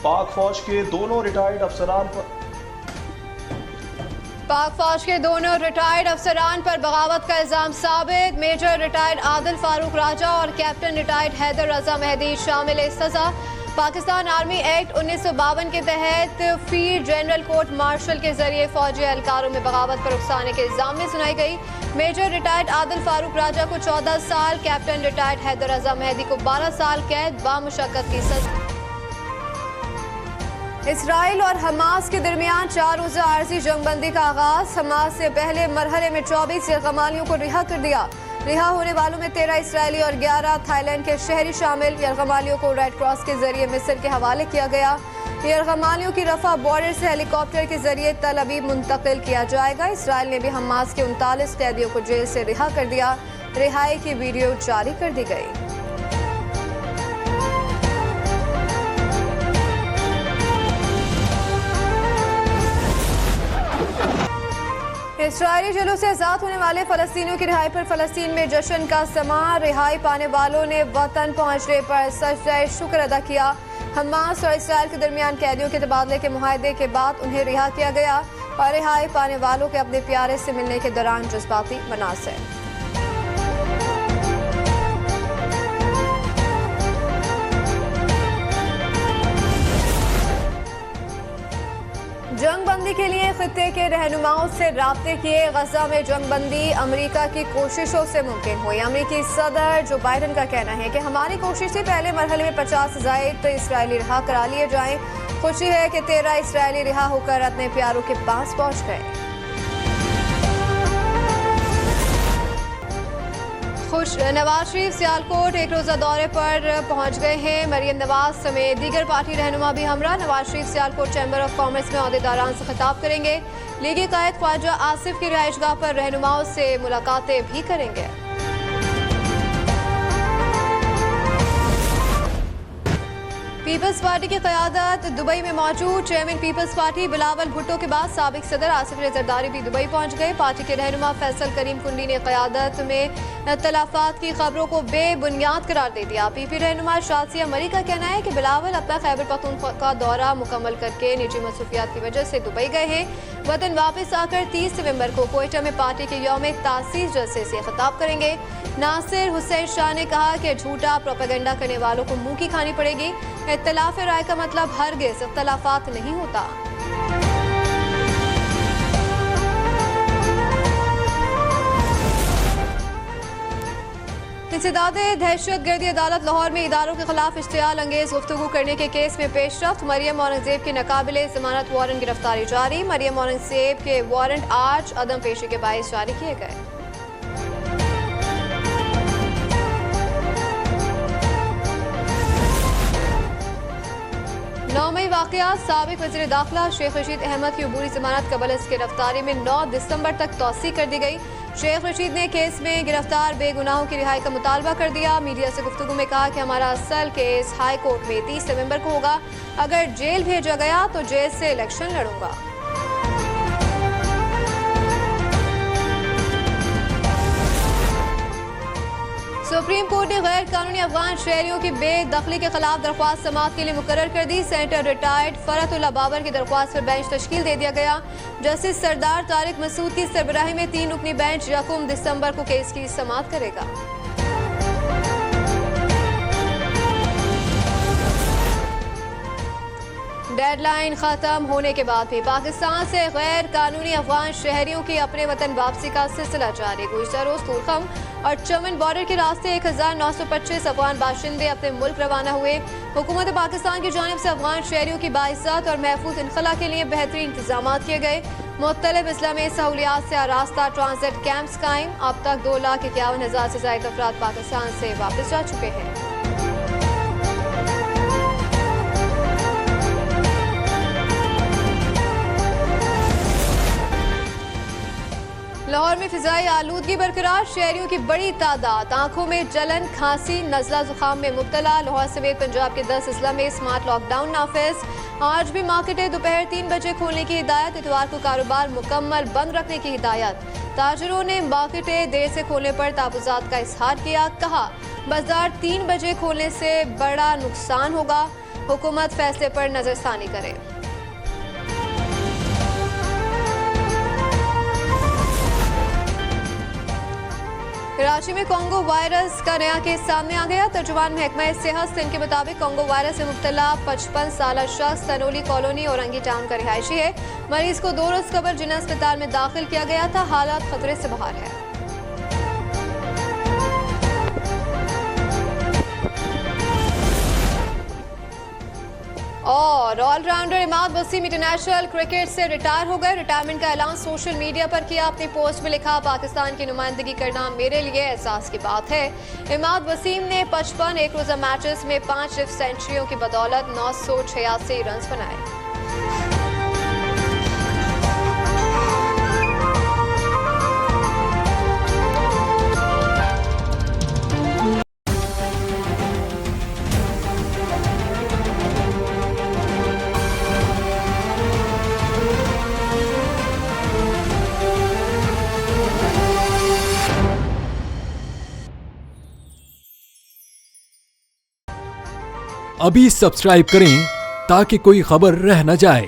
पाक फौज के दोनों रिटायर्ड अफसरान पर बगावत का इल्जाम साबित। मेजर रिटायर्ड आदिल फारूक राजा और कैप्टन रिटायर्ड हैदर रजा मेहदी शामिल सजा। पाकिस्तान आर्मी एक्ट 1952 के तहत फील्ड जनरल कोर्ट मार्शल के जरिए फौजी एहलकारों में बगावत पर उकसाने के इल्जाम में सुनाई गई। मेजर रिटायर्ड आदिल फारूक राजा को 14 साल, कैप्टन रिटायर्ड हैदर रजा मेहदी को 12 साल कैद बामुशक्कत की सजा। इसराइल और हमास के दरमियान 4 रोज़ा आर्जी जंगबंदी का आगाज। हमास से पहले मरहले में 24 यरगमालियों को रिहा कर दिया। रिहा होने वालों में 13 इसराइली और 11 थाईलैंड के शहरी शामिल। यरगमालियों को रेड क्रॉस के जरिए मिस्र के हवाले किया गया। यरगमालियों की रफा बॉर्डर से हेलीकॉप्टर के जरिए तल अवीव मुंतकिल किया जाएगा। इसराइल ने भी हमास के 39 कैदियों को जेल से रिहा कर दिया। रिहाई की वीडियो जारी कर दी गई। इसराइली जेलों से आजाद होने वाले फलस्तीनियों की रिहाई पर फलस्तीन में जश्न का समा। रिहाई पाने वालों ने वतन पहुंचने पर सजदे शुक्र अदा किया। हमास और इसराइल के दरमियान कैदियों के तबादले के मुआहदे के बाद उन्हें रिहा किया गया और रिहाई पाने वालों के अपने प्यारे से मिलने के दौरान जज्बाती मनासिर। जंगबंदी के लिए खित्ते के रहनुमाओं से राब्ते किए। गजा में जंगबंदी अमेरिका की कोशिशों से मुमकिन हुई। अमेरिकी सदर जो बाइडन का कहना है कि हमारी कोशिश से पहले मरहले में 50 से ज़ायद इसराइली रिहा करा लिए जाएं। खुशी है कि 13 इसराइली रिहा होकर अपने प्यारों के पास पहुंच गए। नवाज शरीफ सियालकोट एक रोज़ा दौरे पर पहुंच गए हैं। मरियम नवाज समेत दीगर पार्टी रहनुमा भी हमरा। Nawaz Sharif Sialkot chamber of commerce में अहदेदारान से खिताब करेंगे। लीगी कायद ख्वाजा आसिफ की रिहाइशगाह पर रहनुमाओं से मुलाकातें भी करेंगे। पीपल्स पार्टी की क़यादत दुबई में मौजूद। चेयरमैन पीपल्स पार्टी बिलावल भुट्टो के बाद साबिक सदर आसिफ अली जरदारी भी दुबई पहुंच गए। पार्टी के रहनुमा फैसल करीम कुंडी ने क़यादत में इख्तलाफात की खबरों को बेबुनियाद करार दे दिया। पीपी रहनुमा शासिया मरी का कहना है कि बिलावल अपना खैबर पख्तूनख्वा का दौरा मुकम्मल करके निजी मसरूफियात की वजह से दुबई गए हैं। वतन वापस आकर 30 नवंबर को कोयटा में पार्टी के यौम तासीस जलसे से खिताब करेंगे। नासिर हुसैन शाह ने कहा कि झूठा प्रोपेगेंडा करने वालों को मुंह की खानी पड़ेगी। इख्तिलाफ राय का मतलब हरगिज़ इख्तिलाफात नहीं होता। इंसदादे दहशत गर्दी अदालत लाहौर में इदारों के खिलाफ इश्तियाल अंगेज गुफ्तगू करने के केस में पेशरफ्त। मरियम औरंगजेब की नाकाबिले जमानत वारंट गिरफ्तारी जारी। मरियम औरंगजेब के वारंट आज अदम पेशी के बाइस जारी किए गए। 9 मई वाक़या साबिक वज़ीर दाखिला शेख रशीद अहमद की अबूरी जमानत कबल अज़ गिरफ्तारी में 9 दिसंबर तक तौसी कर दी गई। शेख रशीद ने केस में गिरफ्तार बेगुनाहों की रिहाई का मुतालबा कर दिया। मीडिया से गुफ्तगू में कहा कि हमारा असल केस हाई कोर्ट में 30 नवंबर को होगा। अगर जेल भेजा गया तो जेल से इलेक्शन लड़ूंगा। सुप्रीम कोर्ट ने गैर कानूनी अफगान शहरियों की बेदखली के खिलाफ दरख्वास्त समाअत के लिए मुकर्रर कर दी। सेनेटर रिटायर्ड फरहतुल्लाह बाबर की दरख्वास्त पर बेंच तश्कील दे दिया गया। जस्टिस सरदार तारिक मसूद की सरबराही में 3 रुकनी बेंच 1 दिसंबर को केस की समाअत करेगा। डेडलाइन खत्म होने के बाद भी पाकिस्तान से गैर कानूनी अफगान शहरियों की अपने वतन वापसी का सिलसिला जारी। गुज़िश्ता रोज तुरखम और चमन बॉर्डर के रास्ते 1925 अफगान बाशिंदे अपने मुल्क रवाना हुए। हुकूमत पाकिस्तान की जानिब से अफगान शहरियों की बाइज्जत और महफूज इनखला के लिए बेहतरीन इंतजाम किए गए। मुख्तलिफ इस्लामी सहूलियात से आरास्ता ट्रांजिट कैंप्स कायम। अब तक 2,51,000 से ज़ायद अफराद पाकिस्तान से वापस जा चुके हैं। लाहौर में फिजाई आलूदगी बरकरार। शहरियों की बड़ी तादाद आंखों में जलन, खांसी, नज़ला जुकाम में मुब्तला। लाहौर समेत पंजाब के 10 अजला में स्मार्ट लॉकडाउन नाफिज। आज भी मार्केटें दोपहर 3 बजे खोलने की हिदायत। इतवार को कारोबार मुकम्मल बंद रखने की हिदायत। ताजरों ने मार्केटें देर से खोलने पर ताबुजात का इजहार किया। कहा बाजार 3 बजे खोलने से बड़ा नुकसान होगा। हुकूमत फैसले पर नजरसानी करे। कराची में कोंगो वायरस का नया केस सामने आ गया। तर्जुमान महकमा सेहत सिंध के मुताबिक कोंगो वायरस से मुब्तला 55 साल शख्स तनोली कॉलोनी औरंगी टाउन का रिहायशी है। मरीज को 2 रोज कबल जिला अस्पताल में दाखिल किया गया था। हालात खतरे से बाहर है। और allrounder Imad Wasim international cricket से रिटायर हो गए। रिटायरमेंट का ऐलान सोशल मीडिया पर किया। अपनी पोस्ट में लिखा, पाकिस्तान की नुमाइंदगी करना मेरे लिए एहसास की बात है। इमाद वसीम ने 55 एक रोजा मैचेस में 5 सेंचुरियों की बदौलत 986 रन बनाए। अभी सब्सक्राइब करें ताकि कोई खबर रह न जाए।